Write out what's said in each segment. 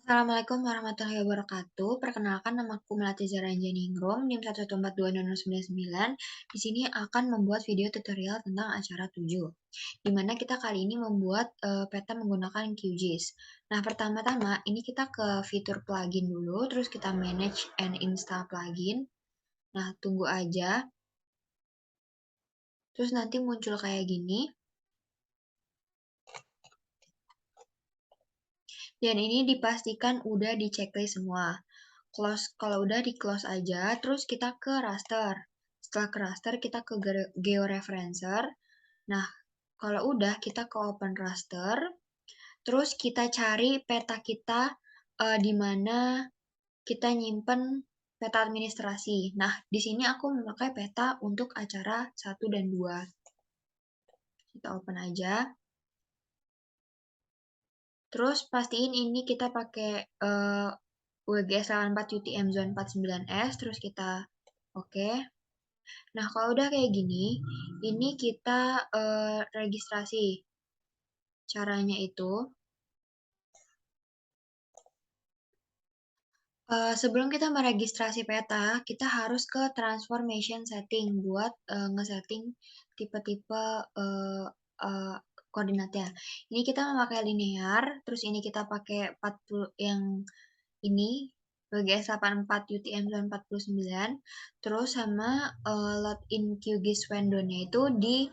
Assalamualaikum warahmatullahi wabarakatuh. Perkenalkan, namaku Melati Zara Ningrum, NIM 1142099. Di sini akan membuat video tutorial tentang acara 7, di mana kita kali ini membuat peta menggunakan QGIS. Nah, pertama-tama ini kita ke fitur plugin dulu, terus kita manage and install plugin. Nah, tunggu aja. Terus nanti muncul kayak gini. Dan ini dipastikan udah di checklist semua. Kalau udah di close aja, terus kita ke raster. Setelah ke raster, kita ke georeferencer. Nah, kalau udah kita ke open raster, terus kita cari peta kita di mana kita nyimpen peta administrasi. Nah, di sini aku memakai peta untuk acara 1 dan 2. Kita open aja. Terus pastiin ini kita pakai WGS 84 UTM Zone 49S, terus kita oke. Nah, kalau udah kayak gini, ini kita registrasi. Caranya itu, sebelum kita meregistrasi peta, kita harus ke transformation setting buat ngesetting tipe-tipe koordinatnya. Ini kita memakai linear, terus ini kita pakai 40 yang ini WGS 84 UTM Zone 49, terus sama login QGIS window-nya itu di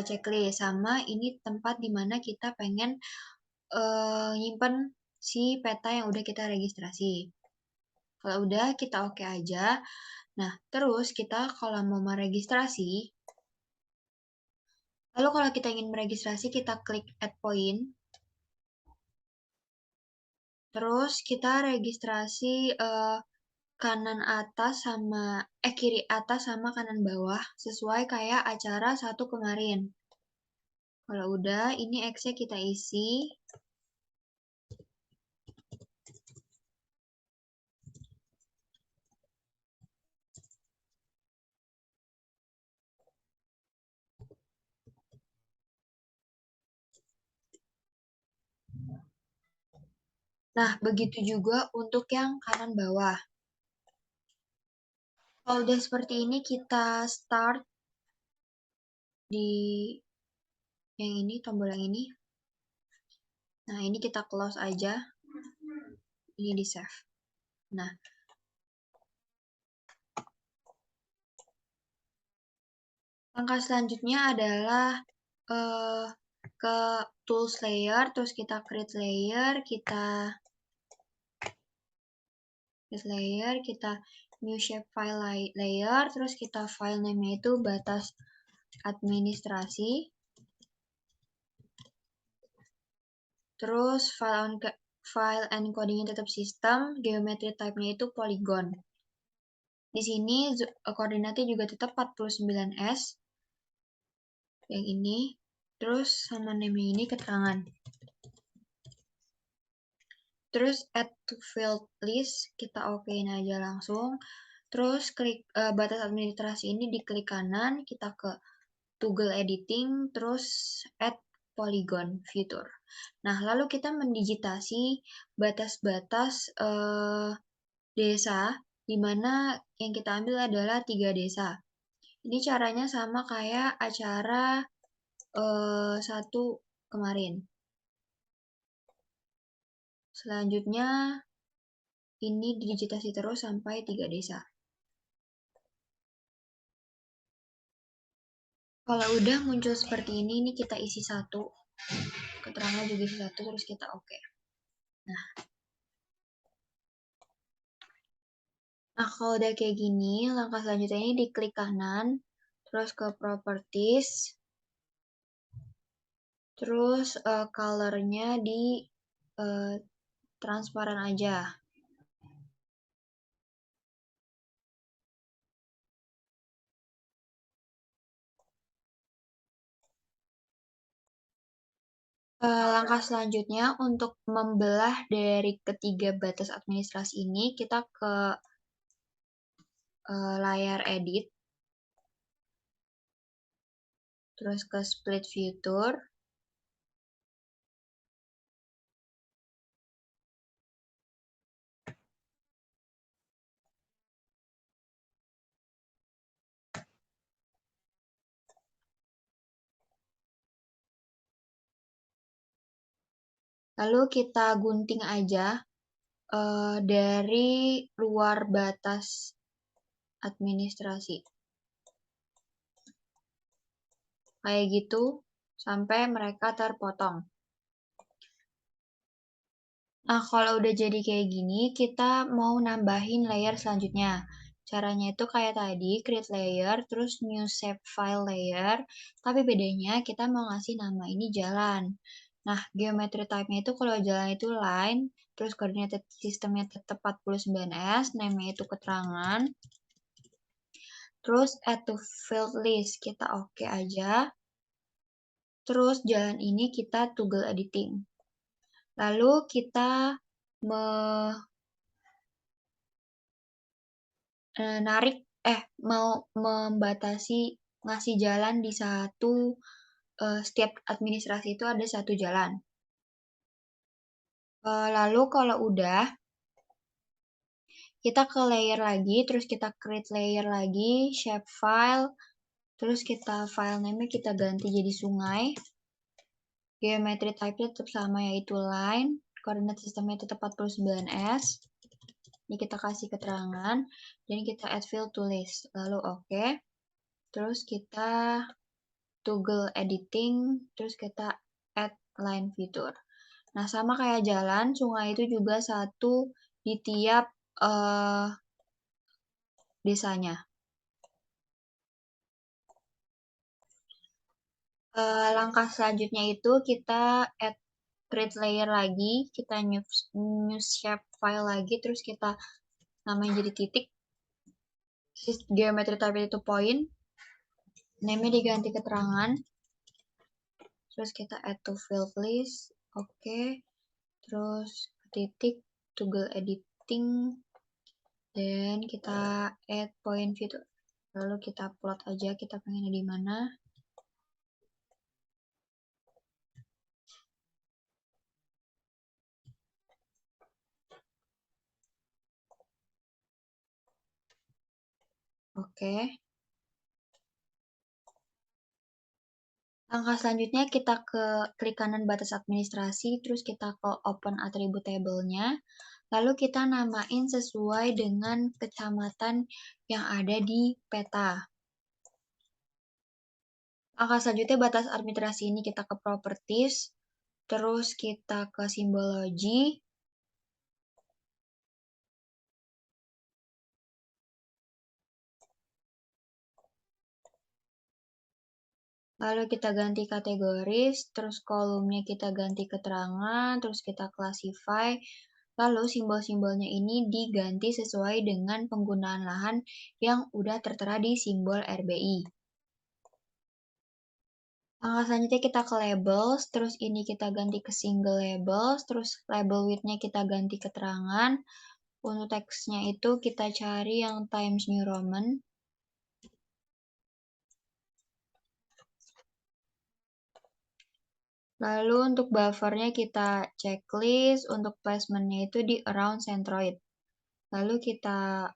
checklist, sama ini tempat dimana kita pengen nyimpen si peta yang udah kita registrasi. Kalau udah, kita oke aja. Nah, terus kita kalau mau meregistrasi, lalu kalau kita ingin meregistrasi, kita klik add point. Terus kita registrasi kanan atas sama kiri atas sama kanan bawah sesuai kayak acara 1 kemarin. Kalau udah, ini X-nya kita isi. Nah, begitu juga untuk yang kanan bawah. Kalau udah seperti ini, kita start di yang ini, tombol yang ini. Nah, ini kita close aja. Ini di save. Nah, langkah selanjutnya adalah ke tools layer, terus kita create layer, kita new shape file layer, terus kita file name-nya itu batas administrasi. Terus file encoding-nya tetap sistem, geometry type-nya itu polygon. Di sini koordinatnya juga tetap 49S. Yang ini. Terus sama name ini keterangan. Terus add to field list, kita okein aja langsung. Terus klik batas administrasi ini diklik kanan, kita ke toggle editing, terus add polygon feature. Nah, lalu kita mendigitasi batas-batas desa, di mana yang kita ambil adalah 3 desa. Ini caranya sama kayak acara 1 kemarin. Selanjutnya, ini didigitasi terus sampai 3 desa. Kalau udah muncul seperti ini kita isi 1. Keterangan juga isi 1, terus kita oke. Nah, kalau udah kayak gini, langkah selanjutnya ini diklik kanan, terus ke properties, terus color-nya di transparan aja. Langkah selanjutnya untuk membelah dari ketiga batas administrasi ini, kita ke layar edit, terus ke split feature, Lalu kita gunting aja dari luar batas administrasi. Kayak gitu sampai mereka terpotong. Nah, kalau udah jadi kayak gini, kita mau nambahin layer selanjutnya. Caranya itu kayak tadi, create layer, terus new shape file layer, tapi bedanya kita mau ngasih nama ini jalan. Nah, geometry type-nya itu kalau jalan itu line, terus coordinated sistemnya tetap 49S, name-nya itu keterangan, terus add to field list, kita oke aja. Terus jalan ini kita toggle editing. Lalu kita mau membatasi ngasih jalan di setiap administrasi itu ada satu jalan. Lalu kalau udah, kita ke layer lagi, terus kita create layer lagi, shape file, terus kita file name-nya kita ganti jadi sungai. Geometry type-nya tetap sama yaitu line, koordinat sistemnya tetap 49S. Ini kita kasih keterangan, dan kita add field to list. Lalu oke. Terus kita toggle editing, terus kita add line feature. Nah, sama kayak jalan, sungai itu juga satu di tiap desanya. Langkah selanjutnya itu kita add create layer lagi, kita new shape file lagi, terus kita namain jadi titik. Geometry type itu point, name-nya diganti keterangan, terus kita add to field list, oke. Terus titik, toggle editing, dan kita add point feature. Lalu kita plot aja kita pengennya di mana. Oke. Langkah selanjutnya kita klik kanan batas administrasi, terus kita ke open attribute table-nya. Lalu kita namain sesuai dengan kecamatan yang ada di peta. Langkah selanjutnya batas administrasi ini kita ke properties, terus kita ke simbology. Lalu kita ganti kategoris, terus kolomnya kita ganti keterangan, terus kita classify. Lalu simbol-simbolnya ini diganti sesuai dengan penggunaan lahan yang udah tertera di simbol RBI. Langkah selanjutnya kita ke labels, terus ini kita ganti ke single labels, terus label width-nya kita ganti keterangan. Untuk teksnya itu kita cari yang Times New Roman. Lalu untuk buffernya kita checklist, untuk placementnya itu di around centroid. Lalu kita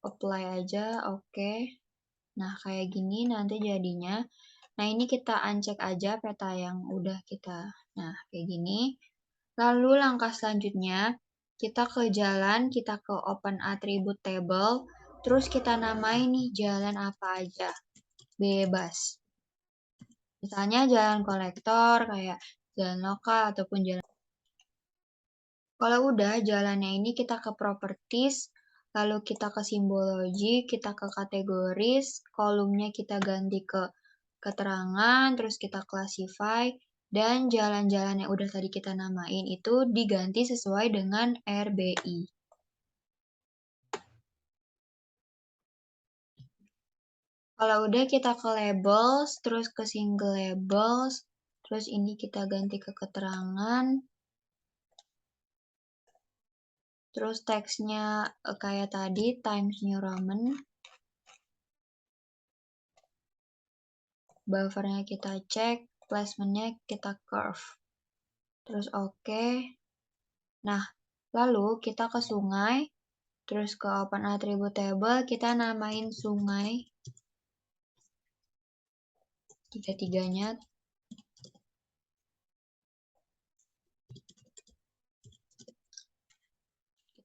apply aja, oke. Nah, kayak gini nanti jadinya. Nah, ini kita uncheck aja peta yang udah kita. Nah, kayak gini. Lalu langkah selanjutnya, kita ke jalan, kita ke open attribute table, terus kita namain nih jalan apa aja. Bebas. Misalnya jalan kolektor, kayak jalan lokal, ataupun jalan. Kalau udah, jalannya ini kita ke properties, lalu kita ke simbology, kita ke kategoris, kolomnya kita ganti ke keterangan, terus kita classify, dan jalan-jalan yang udah tadi kita namain itu diganti sesuai dengan RBI. Kalau udah kita ke labels, terus ke single labels, terus ini kita ganti ke keterangan, terus teksnya kayak tadi, Times New Roman. Buffernya kita cek, placementnya kita curve. Terus oke. Nah, lalu kita ke sungai, terus ke open attribute table, kita namain sungai. Tiga-tiganya.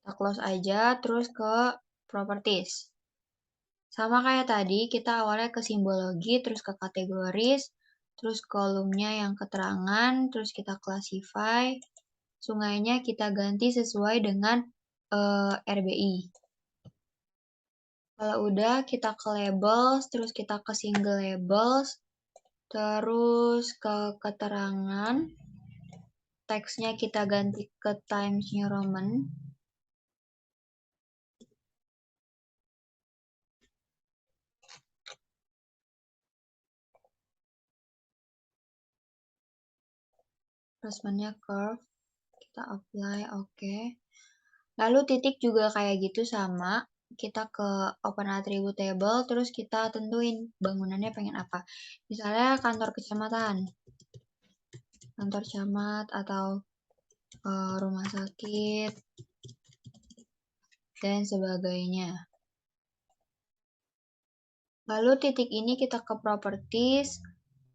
Kita close aja, terus ke properties. Sama kayak tadi, kita awalnya ke simbologi, terus ke kategoris, terus kolomnya yang keterangan, terus kita classify. Sungainya kita ganti sesuai dengan RBI. Kalau udah, kita ke labels, terus kita ke single labels, terus ke keterangan. Teksnya kita ganti ke Times New Roman. Placementnya curve. Kita apply, oke. Lalu titik juga kayak gitu sama. Kita ke open attribute table, terus kita tentuin bangunannya pengen apa. Misalnya kantor kecamatan, kantor camat, atau rumah sakit, dan sebagainya. Lalu titik ini kita ke properties,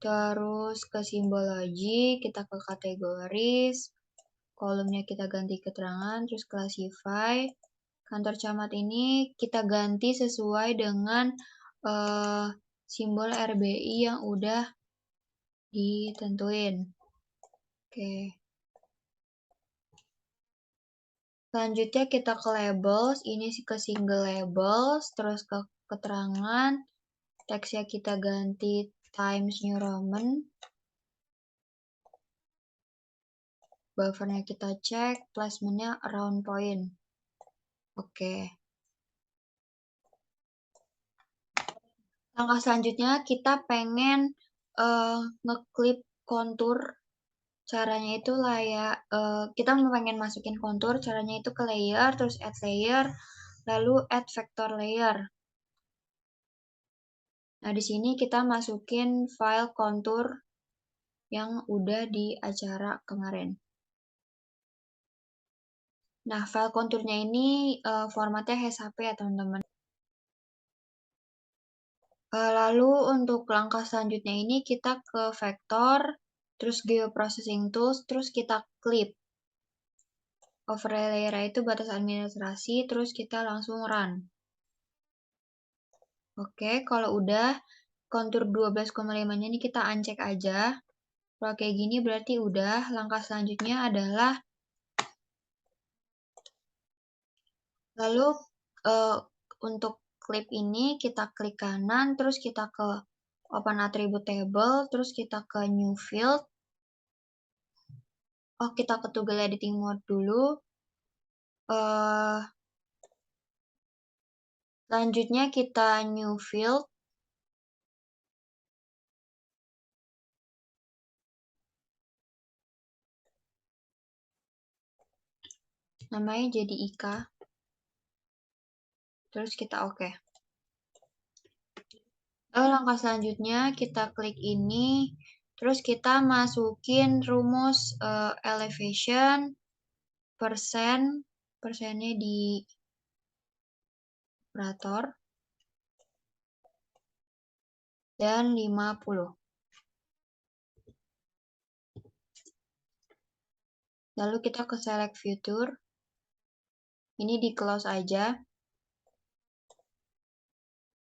terus ke simbologi, kita ke kategoris, kolomnya kita ganti keterangan, terus classify. Kantor camat ini kita ganti sesuai dengan simbol RBI yang udah ditentuin. Oke. Selanjutnya kita ke labels, ini ke single labels, terus ke keterangan, teksnya kita ganti Times New Roman, buffernya kita cek, placementnya around point. Oke. Langkah selanjutnya kita pengen ngeklip kontur. Caranya itu kita pengen masukin kontur, caranya itu ke layer, terus add layer, lalu add vector layer. Nah, di sini kita masukin file kontur yang udah di acara kemarin. Nah, file konturnya ini formatnya HSHP ya, teman-teman. Lalu untuk langkah selanjutnya ini kita ke vector, terus geoprocessing tools, terus kita clip. Overlay layer itu batas administrasi, terus kita langsung run. Oke, kalau udah kontur 12,5-nya ini kita uncheck aja. Kalau kayak gini berarti udah. Langkah selanjutnya adalah lalu untuk clip ini kita klik kanan, terus kita ke open attribute table, terus kita ke new field. Oh, kita ke toggle editing mode dulu. Selanjutnya kita new field. Namanya jadi Ika. Terus kita oke. Langkah selanjutnya kita klik ini. Terus kita masukin rumus elevation, persennya di operator, dan 50. Lalu kita ke select future. Ini di close aja.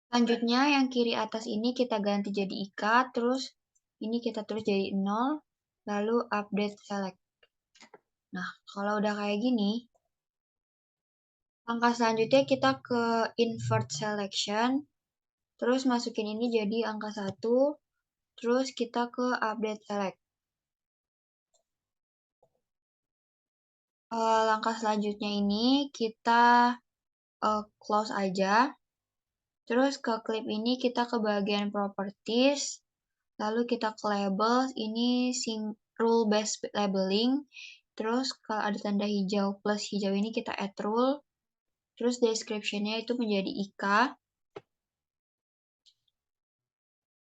Selanjutnya yang kiri atas ini kita ganti jadi IKA, terus ini kita tulis jadi 0, lalu update select. Nah, kalau udah kayak gini, langkah selanjutnya kita ke invert selection, terus masukin ini jadi angka 1, terus kita ke update select. Langkah selanjutnya ini kita close aja. Terus ke clip ini kita ke bagian properties, lalu kita ke labels, ini rule based labeling. Terus kalau ada tanda hijau plus hijau ini kita add rule. Terus description-nya itu menjadi IKA.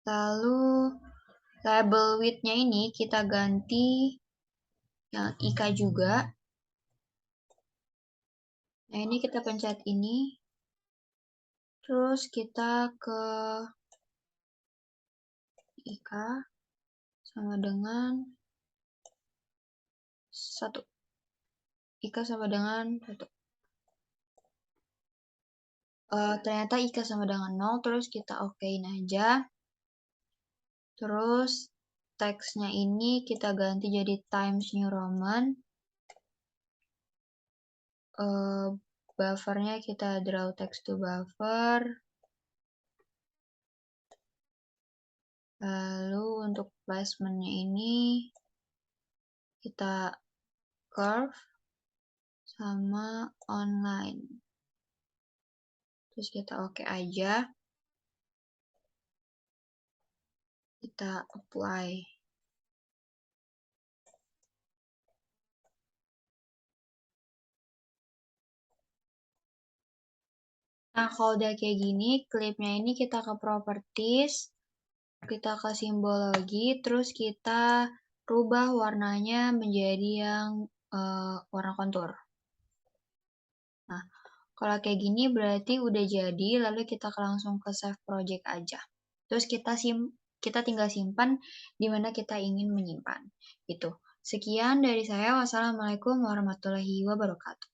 Lalu label width-nya ini kita ganti yang IKA juga. Nah, ini kita pencet ini. Terus kita ke IKA sama dengan 1. IKA sama dengan 1. ternyata IK sama dengan 0, terus kita okein aja. Terus teksnya ini kita ganti jadi Times New Roman. Buffernya kita draw text to buffer. Lalu untuk placementnya ini kita curve sama online. Terus kita oke aja. Kita apply. Nah, kalau udah kayak gini, klipnya ini kita ke properties, kita ke simbologi, terus kita rubah warnanya menjadi yang warna kontur. Nah, kalau kayak gini berarti udah jadi, lalu kita langsung ke save project aja. Terus kita tinggal simpan di mana kita ingin menyimpan. Gitu. Sekian dari saya. Wassalamualaikum warahmatullahi wabarakatuh.